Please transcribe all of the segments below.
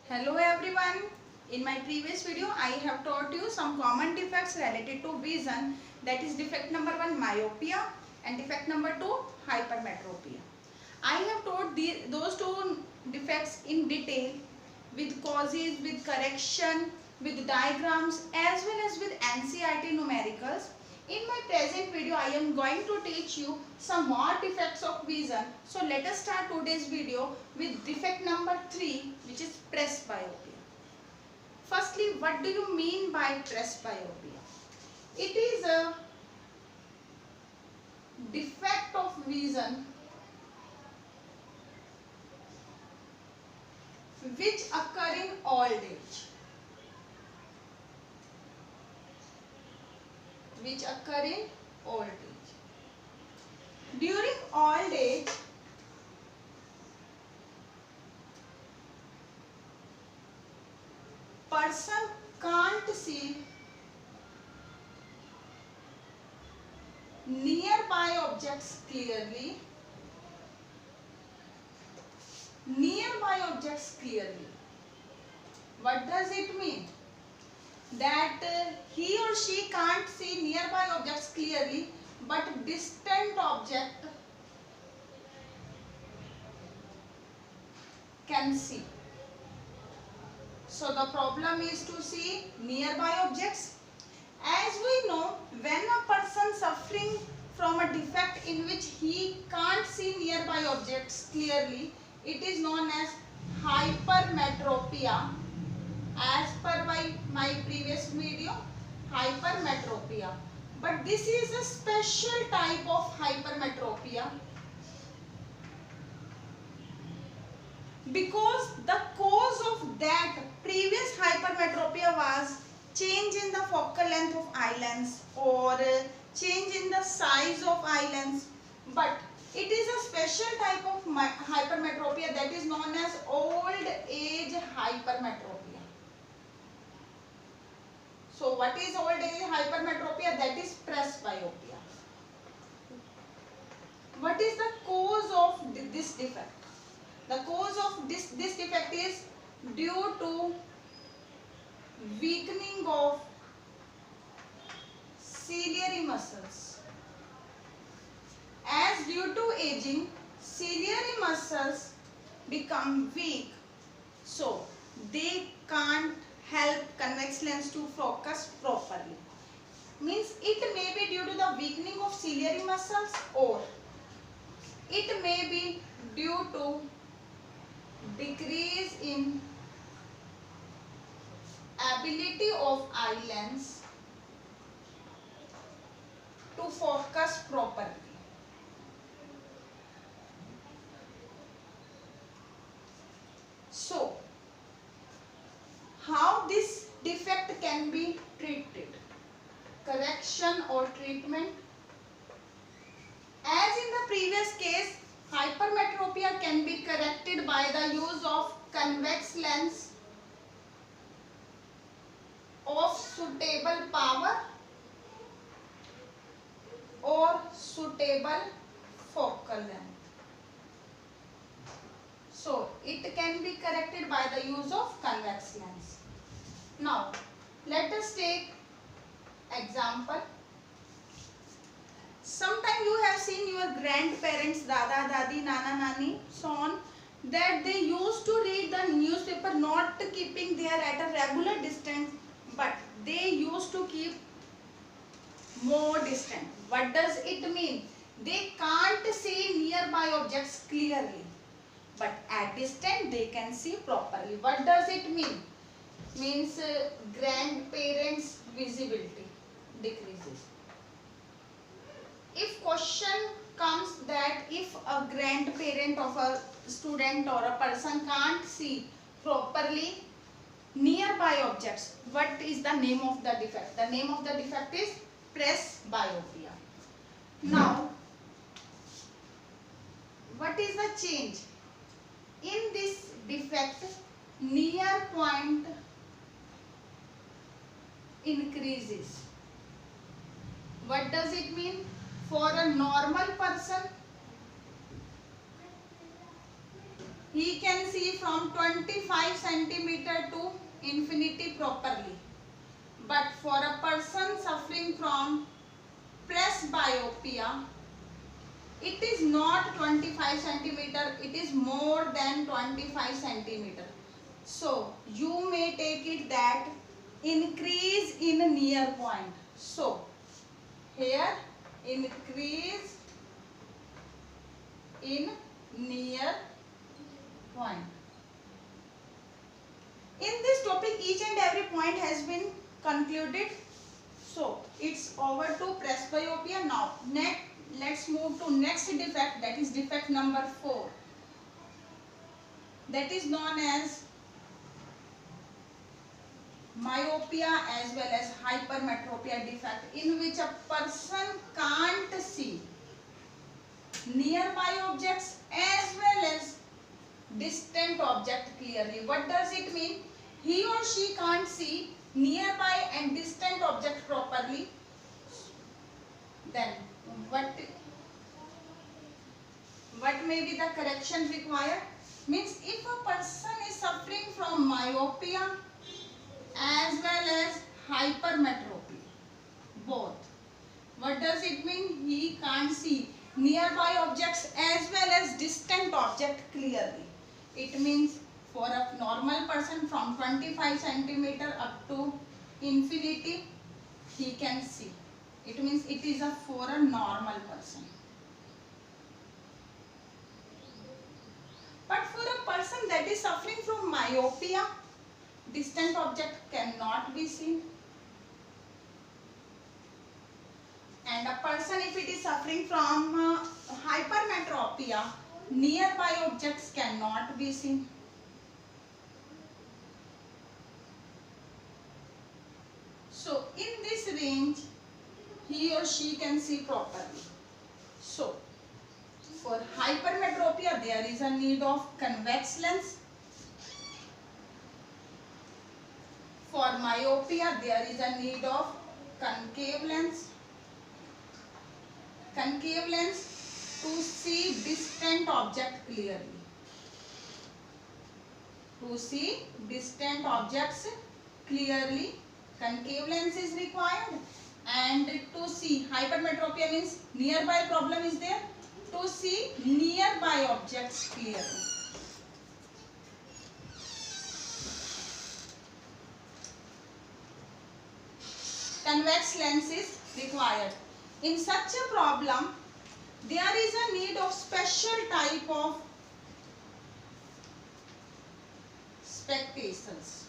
Hello everyone. In my previous video I have taught you some common defects related to vision, that is defect number 1 myopia and defect number 2 hypermetropia. I have taught those two defects in detail with causes, with correction, with diagrams as well as with NCERT numericals. In my present video I am going to teach you some more defects of vision. So let us start today's video with defect number 3, which is presbyopia. Firstly, what do you mean by presbyopia? It is a defect of vision which occur in old age. Which occur in old age. During old age, person can't see nearby objects clearly. Nearby objects clearly. What does it mean? That he or she can't see nearby objects clearly, but distant object can see. So the problem is to see nearby objects. As we know, when a person suffering from a defect in which he can't see nearby objects clearly, it is known as hypermetropia. As per my previous video, hypermetropia. But this is a special type of hypermetropia because the cause of that previous hypermetropia was change in the focal length of eyelens or change in the size of eyelens. But it is a special type of hypermetropia that is known as old age hypermetropia. So what is old age hypermetropia? That is presbyopia. What is the cause of this defect? The cause of this defect is due to weakening of ciliary muscles. As due to aging, ciliary muscles become weak, so they can't help convex lens to focus properly. Means it may be due to the weakening of ciliary muscles, or it may be due to decrease in ability of eye lens to focus properly. So, how this defect can be treated? Correction or treatment? As in the previous case, hypermetropia can be corrected by the use of convex lens of suitable power or suitable focal length. So, it can be corrected by the use of convex lens. Now, let us take example. Sometime you have seen your grandparents, dada, dadi, nana, nani, so on, that they used to read the newspaper not keeping there at a regular distance, but they used to keep more distant. What does it mean? They can't see nearby objects clearly, but at distance they can see properly. What does it mean? Means grandparents' visibility decreases. If question comes that if a grandparent of a student or a person can't see properly nearby objects, what is the name of the defect? The name of the defect is presbyopia. Now, what is the change? In this defect, near point increases. What does it mean? For a normal person, he can see from 25 cm infinity properly. But for a person suffering from presbyopia, it is not 25 centimeter, it is more than 25 centimeter. So you may take it that increase in near point. So here increase in near point. In this topic each and every point has been concluded. So it's over to presbyopia. Now let's move to next defect, that is defect number 4. That is known as myopia as well as hypermetropia defect, in which a person can't see nearby objects as well as distant object clearly. What does it mean? He or she can't see nearby and distant object properly. Then what may be the correction required? Means if a person is suffering from myopia as well as hypermetropia, both, what does it mean? He can't see nearby objects as well as distant object clearly. It means for a normal person from 25 centimeter up to infinity he can see. It means it is for a normal person. But for a person that is suffering from myopia, distant object cannot be seen. And a person if it is suffering from hypermetropia, nearby objects cannot be seen. So in this range he or she can see properly. So for hypermetropia there is a need of convex lens. For myopia there is a need of concave lens. Concave lens to see distant object clearly. To see distant objects clearly, concave lens is required. And to see hypermetropia means nearby problem is there. To see nearby objects clearly. Convex lens is required. In such a problem, there is a need of special type of spectacles.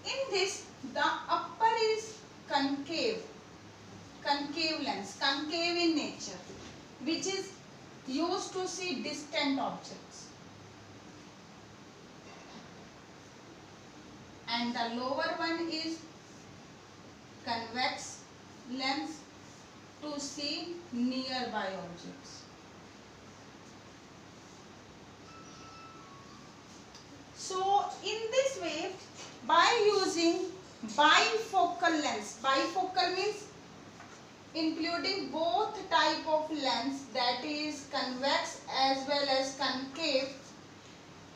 In this, the upper is concave lens, concave in nature, which is used to see distant objects. And the lower one is convex lens to see nearby objects. So in this way, by using bifocal lens, bifocal means including both type of lens, that is convex as well as concave,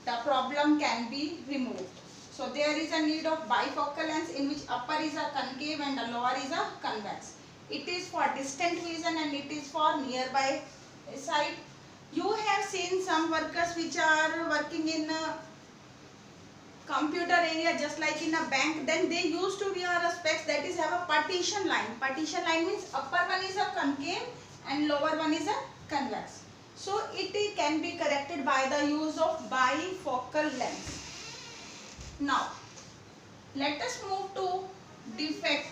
the problem can be removed. So there is a need of bifocal lens in which upper is a concave and the lower is a convex. It is for distant vision and it is for nearby side. You have seen some workers which are working in a computer area, just like in a bank, then they used to wear a specs that is have a partition line. Partition line means upper one is a concave and lower one is a convex. So it can be corrected by the use of bifocal lens. Now let us move to defect.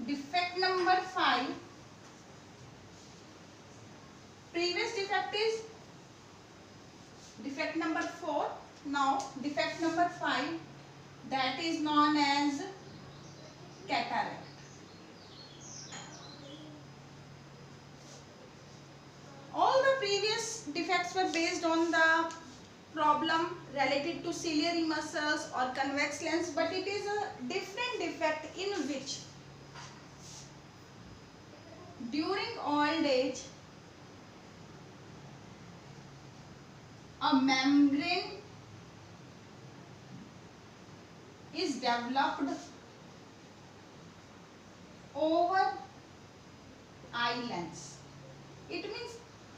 Defect number 5. Previous defect is defect number 4. Now defect number 5, that is known as cataract. All the previous defects were based on the problem related to ciliary muscles or convex lens, but it is a different defect in which during old age a membrane is developed over eye lens. It means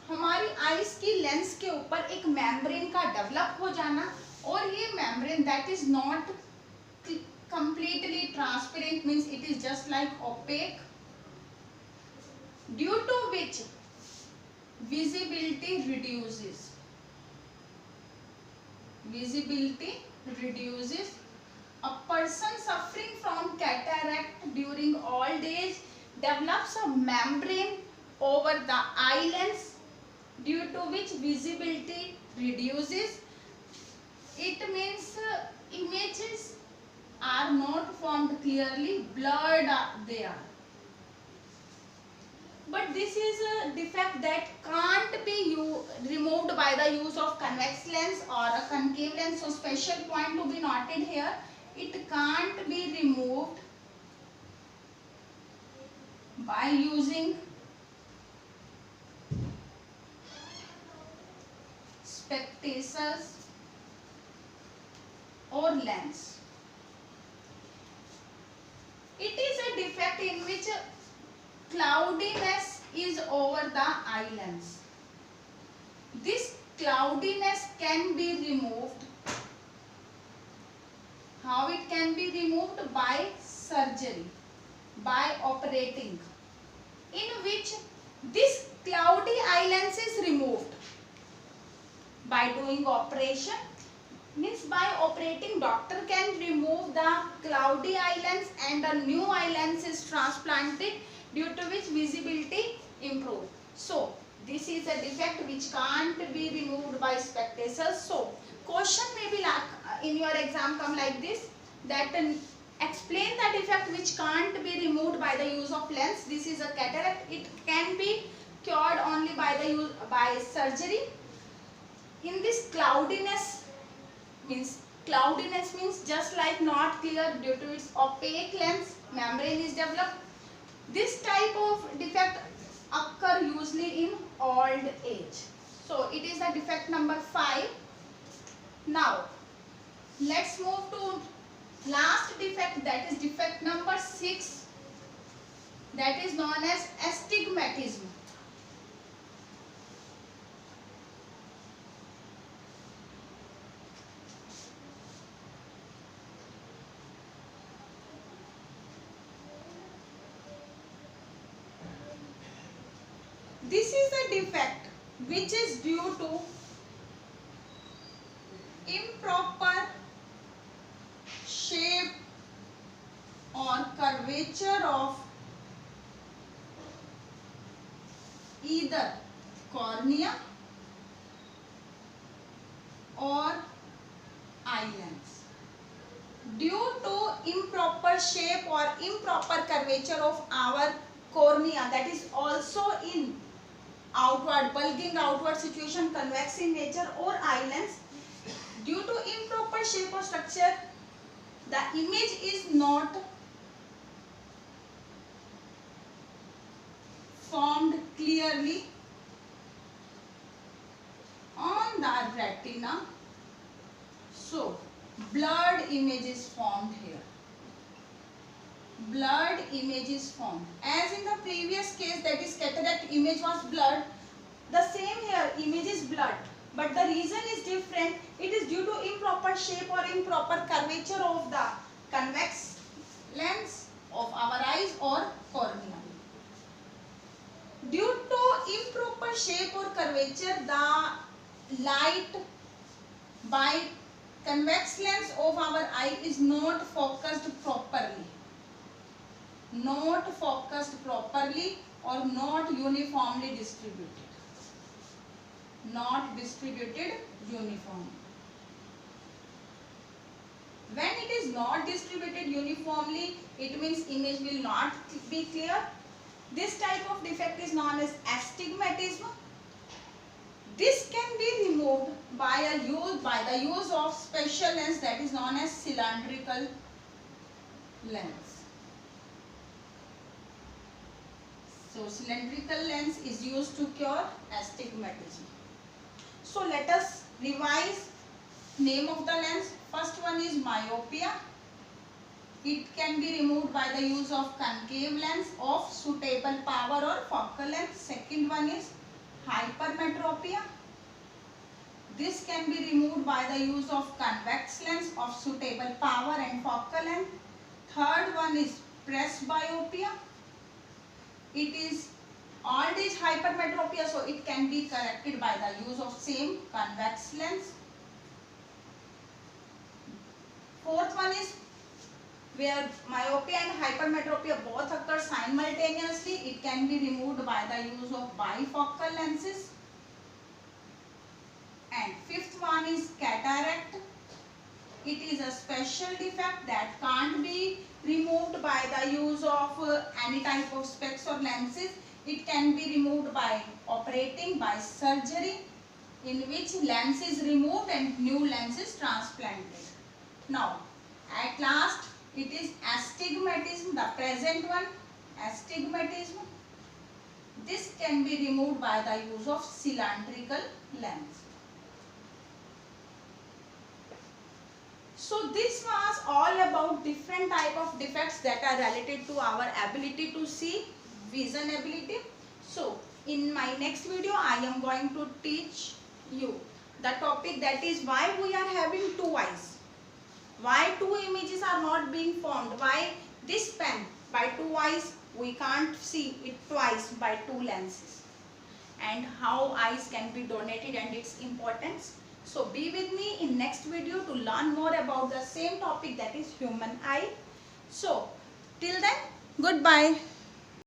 हमारी eyes की lens के ऊपर एक membrane का develop हो जाना, और ये membrane that is not completely transparent, means it is just like opaque, due to which visibility reduces. Visibility reduces. A person suffering from cataract during old age develops a membrane over the eye lens, due to which visibility reduces. It means images are not formed clearly, blurred they are. But this is a defect that can't be removed by the use of convex lens or a concave lens. So special point to be noted here, it can't be removed by using spectacles or lens. It is a defect in which cloudiness is over the eye lens. This cloudiness can be removed. How it can be removed? By surgery, by operating, in which this cloudy eye lens is removed. By doing operation, means by operating, doctor can remove the cloudy eye lens and a new eye lens is transplanted, due to which visibility improves. So this is a defect which can't be removed by spectacles. So question may be like in your exam come like this, that explain the defect which can't be removed by the use of lens. This is a cataract. It can be cured only by surgery. In this cloudiness means just like not clear, due to its opaque lens, membrane is developed. This type of defect occur usually in old age. So it is the defect number 5. Now let's move to last defect, that is defect number 6, that is known as astigmatism. This is a defect which is due to improper shape or curvature of either cornea or eye lens. Due to improper shape or improper curvature of our cornea, that is also in outward, bulging outward situation, convex in nature, or eye lens, due to improper shape or structure, the image is not formed clearly on the retina. So blurred image is formed here. Blurred image is formed. As in the previous case, that is cataract, image was blurred. The same here, image is blurred. But the reason is different. It is due to improper shape or improper curvature of the convex lens of our eyes or cornea. Due to improper shape or curvature, the light by convex lens of our eye is not focused properly. Not focused properly or not uniformly distributed. Not distributed uniformly. When it is not distributed uniformly, it means image will not be clear. This type of defect is known as astigmatism. the use of special lens that is known as cylindrical lens. So cylindrical lens is used to cure astigmatism. So let us revise name of the lens. First one is myopia. It can be removed by the use of concave lens of suitable power or focal length. Second one is hypermetropia. This can be removed by the use of convex lens of suitable power and focal length. Third one is presbyopia. It is old age hypermetropia, so it can be corrected by the use of same convex lens. Fourth one is where myopia and hypermetropia both occur simultaneously. It can be removed by the use of bifocal lenses. And fifth one is cataract. It is a special defect that can't be removed by the use of any type of specs or lenses. It can be removed by operating, by surgery, in which lens is removed and new lens is transplanted. Now, at last, it is astigmatism, the present one, astigmatism. This can be removed by the use of cylindrical lens. So this was all about different type of defects that are related to our ability to see, vision ability. So in my next video, I am going to teach you the topic that is why we are having two eyes. Why two images are not being formed? Why this pen by two eyes we can't see it twice by two lenses? And how eyes can be donated and its importance. So be with me in next video to learn more about the same topic, that is human eye. So till then, goodbye.